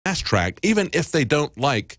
fast-tracked. Even if they don't like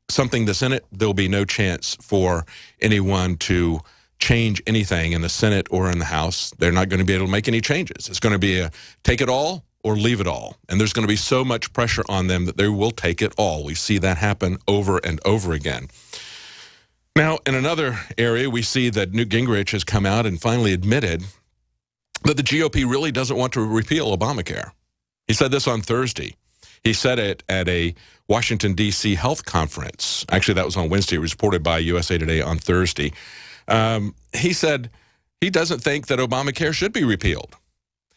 something that's in it, there'll be no chance for anyone to change anything in the Senate or in the House. They're not going to be able to make any changes. It's going to be a take it all or leave it all. And there's going to be so much pressure on them that they will take it all. We see that happen over and over again. Now, in another area, we see that Newt Gingrich has come out and finally admitted that the GOP really doesn't want to repeal Obamacare. He said this on Thursday. He said it at a Washington, D.C. health conference. Actually, that was on Wednesday. It was reported by USA Today on Thursday. He said he doesn't think that Obamacare should be repealed.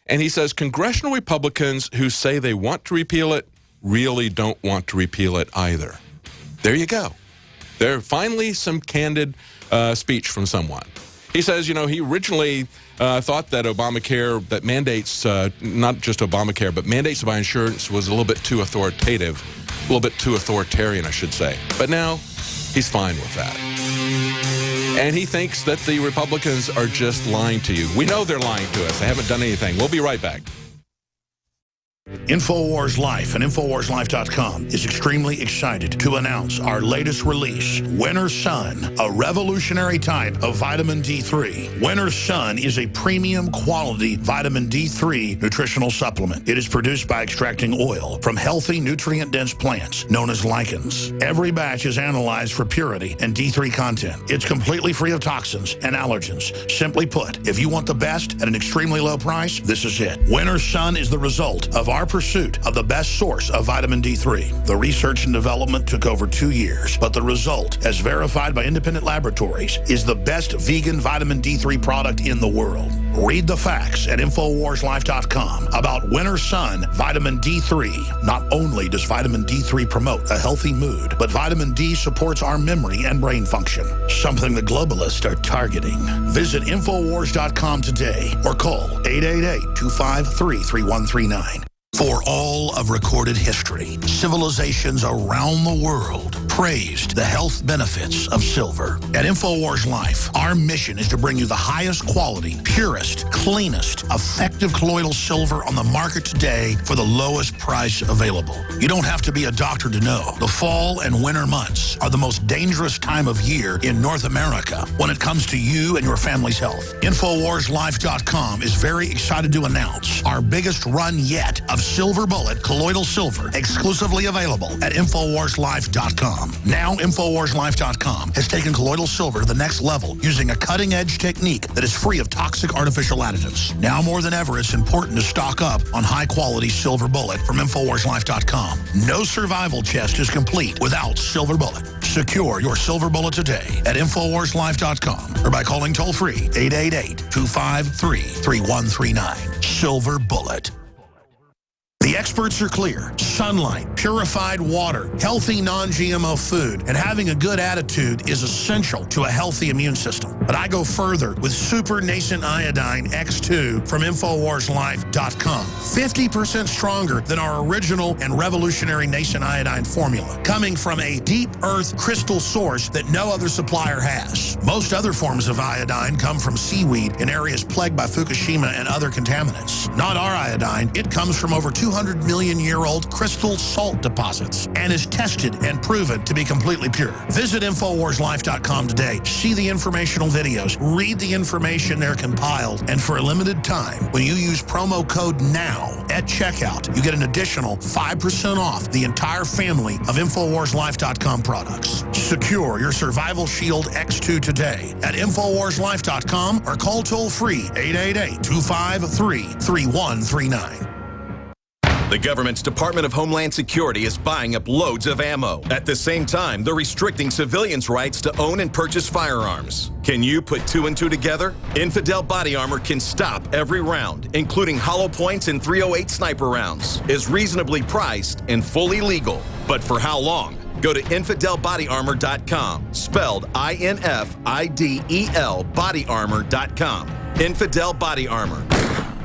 And he says congressional Republicans who say they want to repeal it really don't want to repeal it either. There you go. There finally some candid speech from someone. He says, you know, he originally thought that Obamacare, that mandates, not just Obamacare, but mandates by insurance was a little bit too authoritative, a little bit too authoritarian, I should say. But now he's fine with that. And he thinks that the Republicans are just lying to you. We know they're lying to us. They haven't done anything. We'll be right back. InfoWars Life and InfoWarsLife.com is extremely excited to announce our latest release, Winter Sun, a revolutionary type of vitamin D3. Winter Sun is a premium quality vitamin D3 nutritional supplement. It is produced by extracting oil from healthy, nutrient-dense plants known as lichens. Every batch is analyzed for purity and D3 content. It's completely free of toxins and allergens. Simply put, if you want the best at an extremely low price, this is it. Winter Sun is the result of our pursuit of the best source of vitamin D3. The research and development took over 2 years, but the result, as verified by independent laboratories, is the best vegan vitamin D3 product in the world. Read the facts at InfoWarsLife.com about Winter Sun Vitamin D3. Not only does vitamin D3 promote a healthy mood, but vitamin D supports our memory and brain function, something the globalists are targeting. Visit InfoWars.com today or call 888-253-3139. For all of recorded history, civilizations around the world praised the health benefits of silver. At InfoWars Life, our mission is to bring you the highest quality, purest, cleanest, effective colloidal silver on the market today for the lowest price available. You don't have to be a doctor to know. The fall and winter months are the most dangerous time of year in North America when it comes to you and your family's health. InfoWarsLife.com is very excited to announce our biggest run yet of Silver Bullet colloidal silver, exclusively available at InfoWarsLife.com. Now, InfoWarsLife.com has taken colloidal silver to the next level using a cutting-edge technique that is free of toxic artificial additives. Now more than ever, it's important to stock up on high-quality Silver Bullet from InfoWarsLife.com. No survival chest is complete without Silver Bullet. Secure your Silver Bullet today at InfoWarsLife.com or by calling toll-free 888-253-3139. Silver Bullet. The experts are clear. Sunlight, purified water, healthy non-GMO food, and having a good attitude is essential to a healthy immune system. But I go further with Super Nascent Iodine X2 from InfoWarsLife.com. 50% stronger than our original and revolutionary Nascent Iodine formula, coming from a deep earth crystal source that no other supplier has. Most other forms of iodine come from seaweed in areas plagued by Fukushima and other contaminants. Not our iodine. It comes from over 200 million-year-old crystal salt deposits and is tested and proven to be completely pure. Visit InfoWarsLife.com today. See the informational videos. Read the information they're compiled. And for a limited time, when you use promo code NOW at checkout, you get an additional 5% off the entire family of InfoWarsLife.com products. Secure your Survival Shield X2 today at InfoWarsLife.com or call toll-free 888-253-3139. The government's Department of Homeland Security is buying up loads of ammo. At the same time, they're restricting civilians' rights to own and purchase firearms. Can you put two and two together? Infidel Body Armor can stop every round, including hollow points and .308 sniper rounds, is reasonably priced and fully legal. But for how long? Go to InfidelBodyArmor.com, spelled I-N-F-I-D-E-L, bodyarmor.com. Infidel Body Armor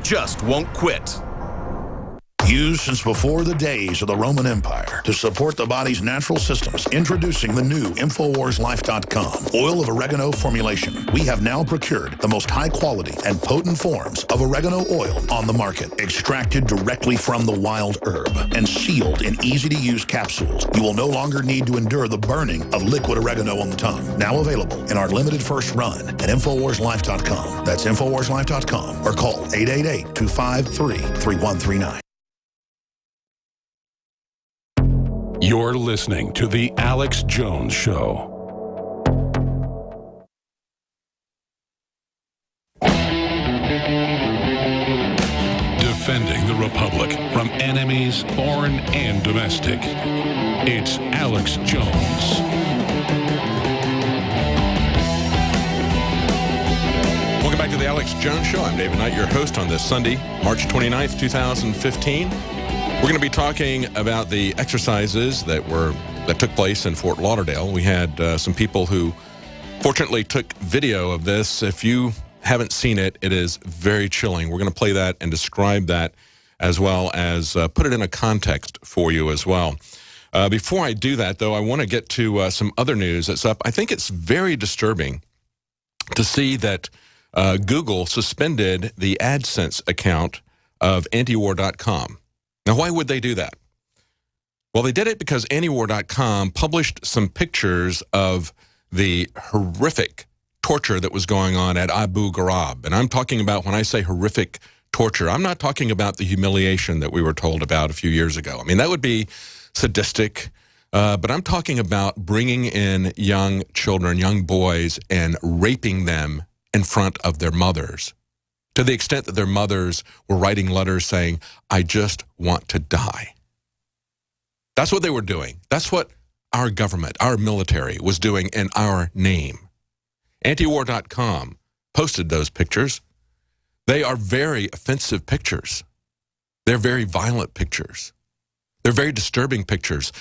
just won't quit. Used since before the days of the Roman Empire to support the body's natural systems. Introducing the new InfoWarsLife.com oil of oregano formulation. We have now procured the most high quality and potent forms of oregano oil on the market. Extracted directly from the wild herb and sealed in easy-to-use capsules. You will no longer need to endure the burning of liquid oregano on the tongue. Now available in our limited first run at InfoWarsLife.com. That's InfoWarsLife.com or call 888-253-3139. You're listening to The Alex Jones Show. Defending the Republic from enemies, foreign and domestic. It's Alex Jones. Welcome back to the Alex Jones Show. I'm David Knight, your host on this Sunday, March 29th, 2015. We're going to be talking about the exercises that took place in Fort Lauderdale. We had some people who fortunately took video of this. If you haven't seen it, it is very chilling. We're going to play that and describe that as well as put it in a context for you as well. Before I do that, though, I want to get to some other news that's up. I think it's very disturbing to see that Google suspended the AdSense account of antiwar.com. Now, why would they do that? Well, they did it because antiwar.com published some pictures of the horrific torture that was going on at Abu Ghraib. And I'm talking about, when I say horrific torture, I'm not talking about the humiliation that we were told about a few years ago. I mean, that would be sadistic, but I'm talking about bringing in young children, young boys, and raping them in front of their mothers, to the extent that their mothers were writing letters saying, "I just want to die." That's what they were doing. That's what our government, our military, was doing in our name. Antiwar.com posted those pictures. They are very offensive pictures. They're very violent pictures. They're very disturbing pictures.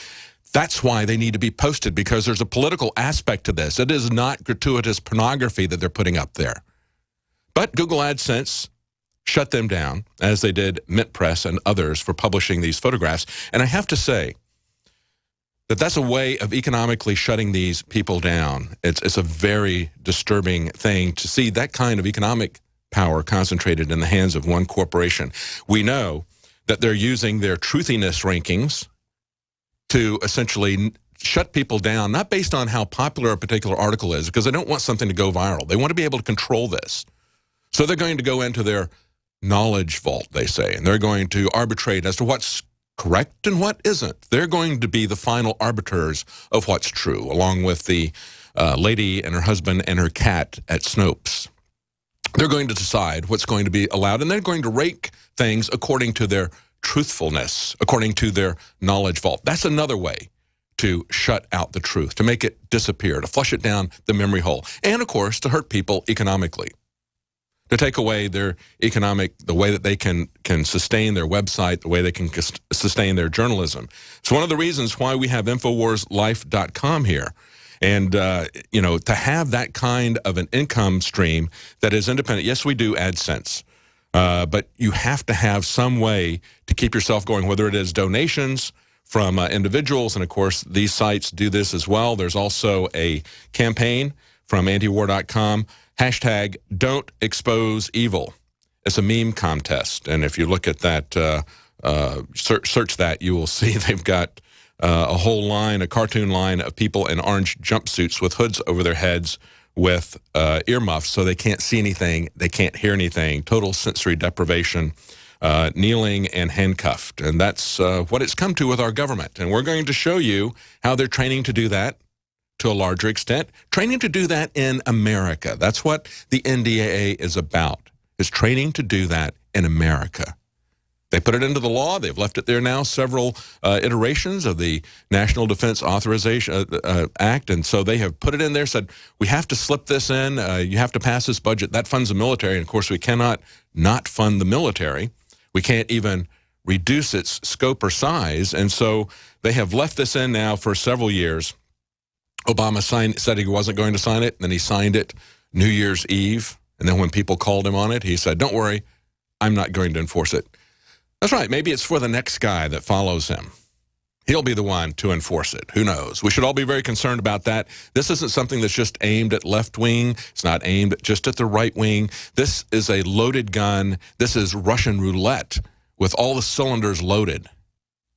That's why they need to be posted, because there's a political aspect to this. It is not gratuitous pornography that they're putting up there. But Google AdSense shut them down, as they did Mint Press and others, for publishing these photographs. And I have to say that that's a way of economically shutting these people down. It's a very disturbing thing to see that kind of economic power concentrated in the hands of one corporation. We know that they're using their truthiness rankings to essentially shut people down, not based on how popular a particular article is, because they don't want something to go viral. They want to be able to control this. So they're going to go into their knowledge vault, they say, and they're going to arbitrate as to what's correct and what isn't. They're going to be the final arbiters of what's true, along with the lady and her husband and her cat at Snopes. They're going to decide what's going to be allowed, and they're going to rank things according to their truthfulness, according to their knowledge vault. That's another way to shut out the truth, to make it disappear, to flush it down the memory hole, and, of course, to hurt people economically, to take away their the way that they can sustain their website, the way they can sustain their journalism. It's one of the reasons why we have InfoWarsLife.com here. And, you know, to have that kind of an income stream that is independent. Yes, we do AdSense, but you have to have some way to keep yourself going, whether it is donations from individuals. And, of course, these sites do this as well. There's also a campaign from antiwar.com, hashtag Don't Expose Evil. It's a meme contest. And if you look at that, search that, you will see they've got a whole line, a cartoon line of people in orange jumpsuits with hoods over their heads with earmuffs so they can't see anything, they can't hear anything, total sensory deprivation, kneeling and handcuffed. And that's what it's come to with our government. And we're going to show you how they're training to do that to a larger extent, training to do that in America. That's what the NDAA is about, is training to do that in America. They put it into the law. They've left it there now, several iterations of the National Defense Authorization Act, and so they have put it in there, said, we have to slip this in. You have to pass this budget. That funds the military, and of course we cannot not fund the military. We can't even reduce its scope or size, and so they have left this in now for several years. Obama said he wasn't going to sign it, and then he signed it New Year's Eve, and then when people called him on it, he said, don't worry, I'm not going to enforce it. That's right. Maybe it's for the next guy that follows him. He'll be the one to enforce it. Who knows? We should all be very concerned about that. This isn't something that's just aimed at left wing. It's not aimed just at the right wing. This is a loaded gun. This is Russian roulette with all the cylinders loaded.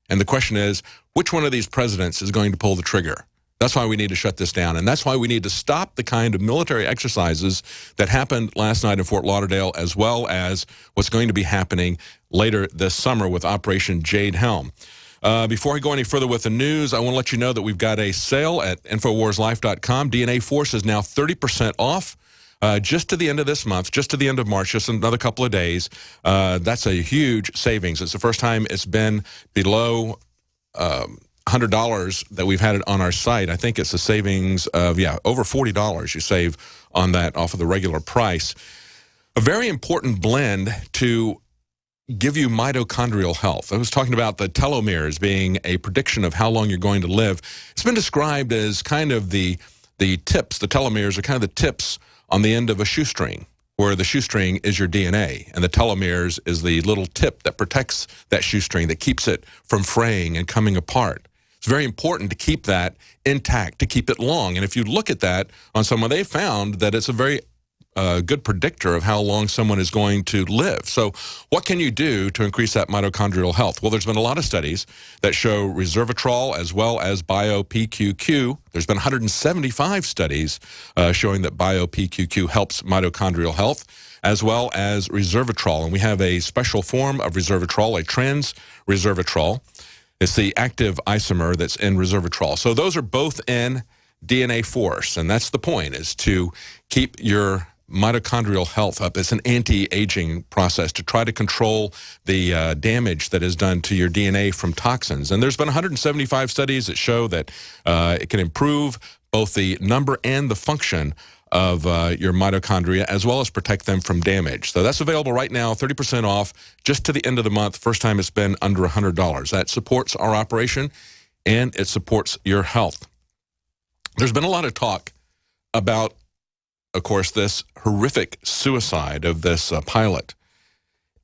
And the question is, which one of these presidents is going to pull the trigger? That's why we need to shut this down. And that's why we need to stop the kind of military exercises that happened last night in Fort Lauderdale, as well as what's going to be happening later this summer with Operation Jade Helm. Before I go any further with the news, I want to let you know that we've got a sale at InfoWarsLife.com. DNA Force is now 30% off. Just to the end of this month, just to the end of March, just another couple of days. That's a huge savings. It's the first time it's been below $100 that we've had it on our site. I think it's a savings of, over $40 you save on that off of the regular price. A very important blend to give you mitochondrial health. I was talking about the telomeres being a prediction of how long you're going to live. It's been described as kind of the tips. The telomeres are kind of the tips on the end of a shoestring, where the shoestring is your DNA, and the telomeres is the little tip that protects that shoestring, that keeps it from fraying and coming apart. It's very important to keep that intact, to keep it long. And if you look at that on someone, they found that it's a very good predictor of how long someone is going to live. So what can you do to increase that mitochondrial health? Well, there's been a lot of studies that show resveratrol as well as BioPQQ. There's been 175 studies showing that BioPQQ helps mitochondrial health, as well as resveratrol. And we have a special form of resveratrol, a trans resveratrol. It's the active isomer that's in resveratrol. So those are both in DNA Force, and that's the point, is to keep your mitochondrial health up. It's an anti-aging process to try to control the damage that is done to your DNA from toxins. And there's been 175 studies that show that it can improve both the number and the function of your mitochondria, as well as protect them from damage. So that's available right now, 30% off, just to the end of the month. First time it's been under $100. That supports our operation, and it supports your health. There's been a lot of talk about, of course, this horrific suicide of this pilot.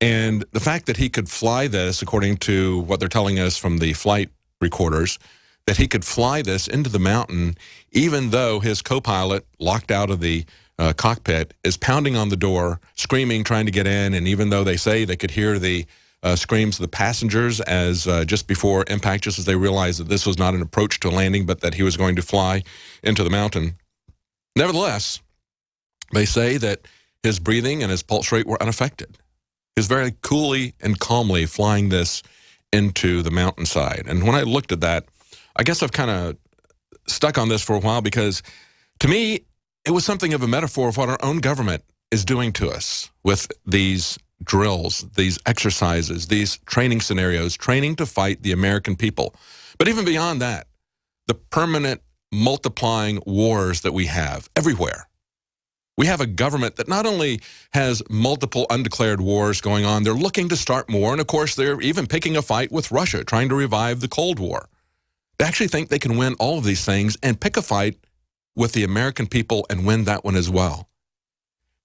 And the fact that he could fly this, according to what they're telling us from the flight recorders, that he could fly this into the mountain, even though his co-pilot, locked out of the cockpit, is pounding on the door, screaming, trying to get in. And even though they say they could hear the screams of the passengers as just before impact, just as they realized that this was not an approach to landing, but that he was going to fly into the mountain. Nevertheless, they say that his breathing and his pulse rate were unaffected. He was very coolly and calmly flying this into the mountainside. And when I looked at that, I guess I've kind of stuck on this for a while, because to me, it was something of a metaphor of what our own government is doing to us with these drills, these exercises, these training scenarios, training to fight the American people. But even beyond that, the permanent multiplying wars that we have everywhere. We have a government that not only has multiple undeclared wars going on, they're looking to start more. And of course, they're even picking a fight with Russia, trying to revive the Cold War. They actually think they can win all of these things and pick a fight with the American people and win that one as well.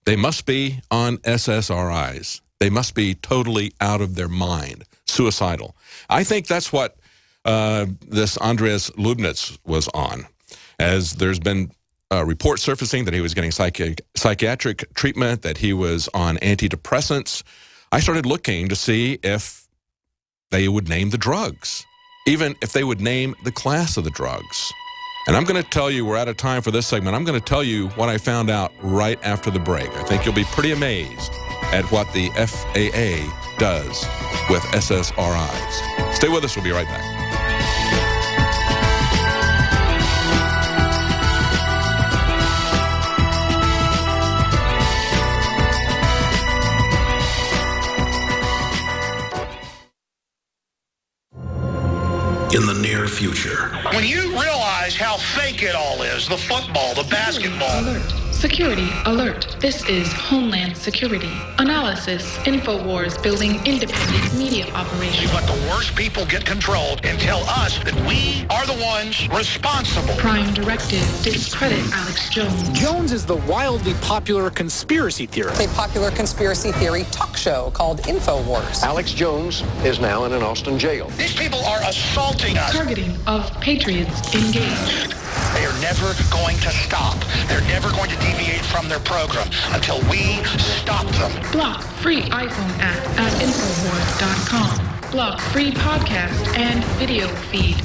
They must be on SSRIs. They must be totally out of their mind, suicidal. I think that's what this Andreas Lubnitz was on, as there's been reports surfacing that he was getting psychiatric treatment, that he was on antidepressants. I started looking to see if they would name the drugs, even if they would name the class of the drugs. And I'm going to tell you, we're out of time for this segment. I'm going to tell you what I found out right after the break. I think you'll be pretty amazed at what the FAA does with SSRIs. Stay with us. We'll be right back. In the near future. When you realize how fake it all is, the football, the basketball, Security alert. This is Homeland Security. Analysis. InfoWars building independent media operation. You let the worst people get control and tell us that we are the ones responsible. Prime directive. Discredit Alex Jones. Jones is the wildly popular conspiracy theorist. A popular conspiracy theory talk show called InfoWars. Alex Jones is now in an Austin jail. These people are assaulting us. Targeting of patriots engaged. They are never going to stop. They're never going to deviate from their program until we stop them. Block free iPhone app at Infowars.com. Block free podcast and video feed.